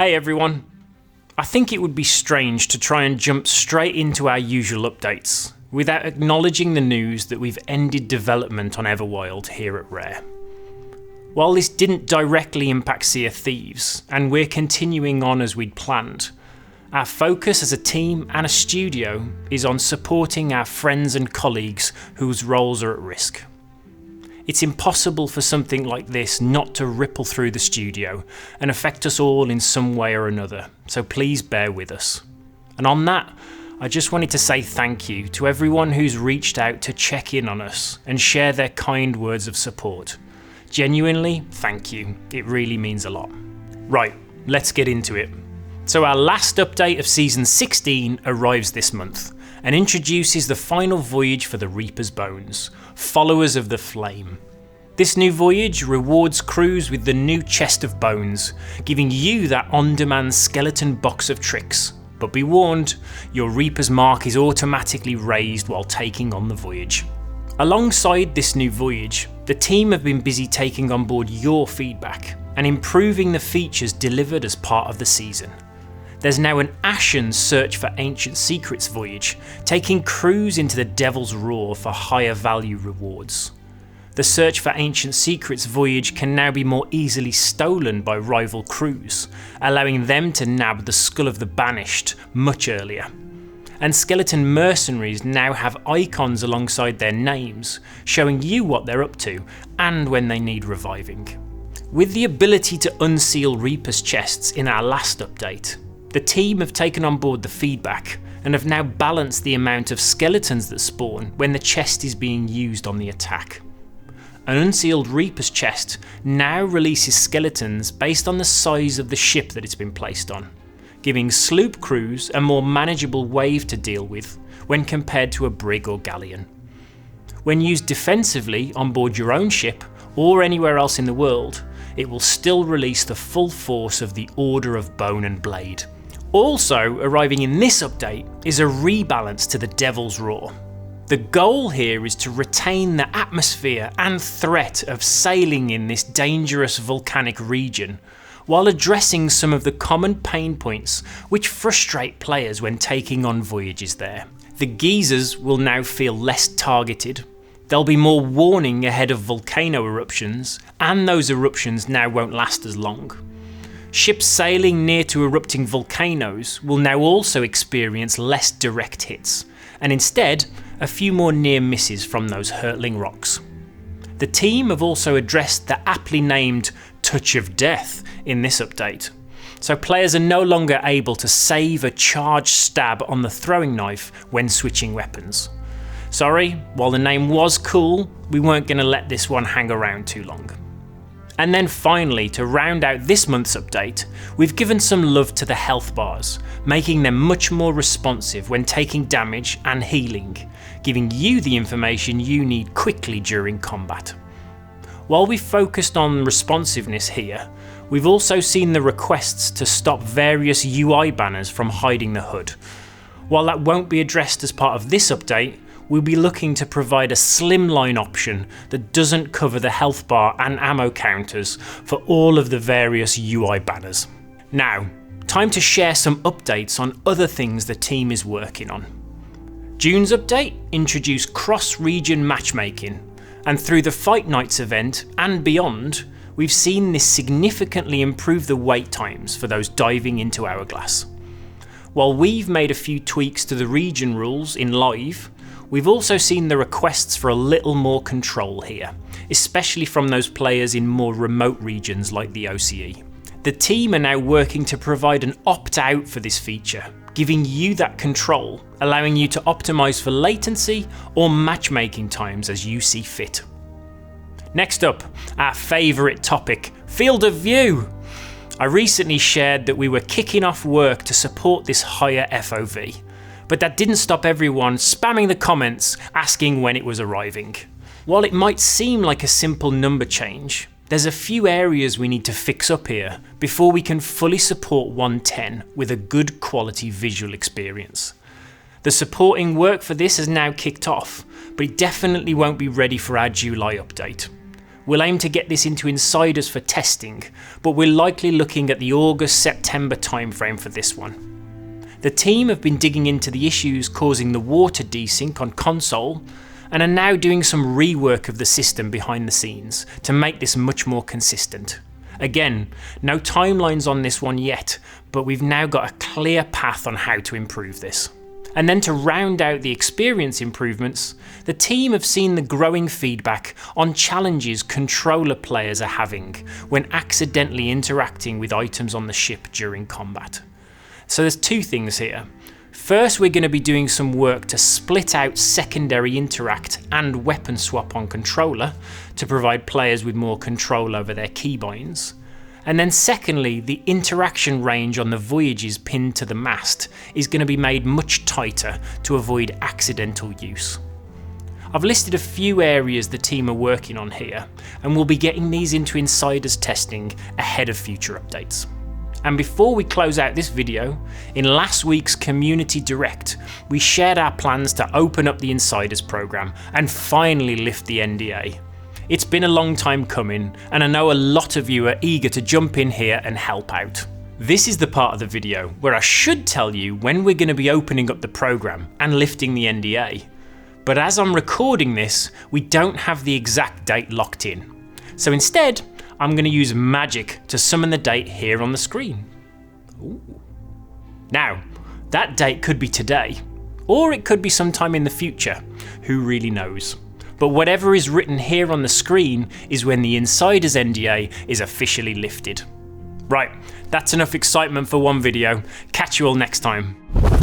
Hey everyone. I think it would be strange to try and jump straight into our usual updates without acknowledging the news that we've ended development on Everwild here at Rare. While this didn't directly impact Sea of Thieves, and we're continuing on as we'd planned, our focus as a team and a studio is on supporting our friends and colleagues whose roles are at risk. It's impossible for something like this not to ripple through the studio and affect us all in some way or another, so please bear with us. And on that, I just wanted to say thank you to everyone who's reached out to check in on us and share their kind words of support. Genuinely, thank you. It really means a lot. Right, let's get into it. So our last update of Season 16 arrives this month and introduces the final voyage for the Reaper's Bones, Followers of the Flame. This new voyage rewards crews with the new Chest of Bones, giving you that on-demand skeleton box of tricks. But be warned, your Reaper's mark is automatically raised while taking on the voyage. Alongside this new voyage, the team have been busy taking on board your feedback and improving the features delivered as part of the season. There's now an Ashen Search for Ancient Secrets voyage, taking crews into the Devil's Roar for higher value rewards. The Search for Ancient Secrets voyage can now be more easily stolen by rival crews, allowing them to nab the Skull of the Banished much earlier. And Skeleton Mercenaries now have icons alongside their names, showing you what they're up to and when they need reviving. With the ability to unseal Reaper's chests in our last update, the team have taken on board the feedback and have now balanced the amount of skeletons that spawn when the chest is being used on the attack. An unsealed Reaper's chest now releases skeletons based on the size of the ship that it's been placed on, giving sloop crews a more manageable wave to deal with when compared to a brig or galleon. When used defensively on board your own ship or anywhere else in the world, it will still release the full force of the Order of Bone and Blade. Also arriving in this update is a rebalance to the Devil's Roar. The goal here is to retain the atmosphere and threat of sailing in this dangerous volcanic region, while addressing some of the common pain points which frustrate players when taking on voyages there. The geysers will now feel less targeted, there'll be more warning ahead of volcano eruptions, and those eruptions now won't last as long. Ships sailing near to erupting volcanoes will now also experience less direct hits, and instead a few more near misses from those hurtling rocks. The team have also addressed the aptly named Touch of Death in this update, so players are no longer able to save a charged stab on the throwing knife when switching weapons. Sorry, while the name was cool, we weren't going to let this one hang around too long. And then finally, to round out this month's update, we've given some love to the health bars, making them much more responsive when taking damage and healing, giving you the information you need quickly during combat. While we've focused on responsiveness here, we've also seen the requests to stop various UI banners from hiding the HUD. While that won't be addressed as part of this update, we'll be looking to provide a slimline option that doesn't cover the health bar and ammo counters for all of the various UI banners. Now, time to share some updates on other things the team is working on. June's update introduced cross-region matchmaking, and through the Fight Nights event and beyond, we've seen this significantly improve the wait times for those diving into Hourglass. While we've made a few tweaks to the region rules in live, we've also seen the requests for a little more control here, especially from those players in more remote regions like the OCE. The team are now working to provide an opt-out for this feature, giving you that control, allowing you to optimise for latency or matchmaking times as you see fit. Next up, our favourite topic, Field of View. I recently shared that we were kicking off work to support this higher FOV, but that didn't stop everyone spamming the comments asking when it was arriving. While it might seem like a simple number change, there's a few areas we need to fix up here before we can fully support 110 with a good quality visual experience. The supporting work for this has now kicked off, but it definitely won't be ready for our July update. We'll aim to get this into Insiders for testing, but we're likely looking at the August-September timeframe for this one. The team have been digging into the issues causing the water desync on console, and are now doing some rework of the system behind the scenes to make this much more consistent. Again, no timelines on this one yet, but we've now got a clear path on how to improve this. And then to round out the experience improvements, the team have seen the growing feedback on challenges controller players are having when accidentally interacting with items on the ship during combat. So there's two things here. First, we're going to be doing some work to split out secondary interact and weapon swap on controller to provide players with more control over their keybinds. And then secondly, the interaction range on the voyages pinned to the mast is going to be made much tighter to avoid accidental use. I've listed a few areas the team are working on here, and we'll be getting these into Insiders testing ahead of future updates. And before we close out this video, in last week's Community Direct, we shared our plans to open up the Insiders program and finally lift the NDA. It's been a long time coming, and I know a lot of you are eager to jump in here and help out. This is the part of the video where I should tell you when we're going to be opening up the program and lifting the NDA. But as I'm recording this, we don't have the exact date locked in. So instead, I'm going to use magic to summon the date here on the screen. Ooh. Now, that date could be today, or it could be sometime in the future. Who really knows? But whatever is written here on the screen is when the Insiders NDA is officially lifted. Right, that's enough excitement for one video. Catch you all next time.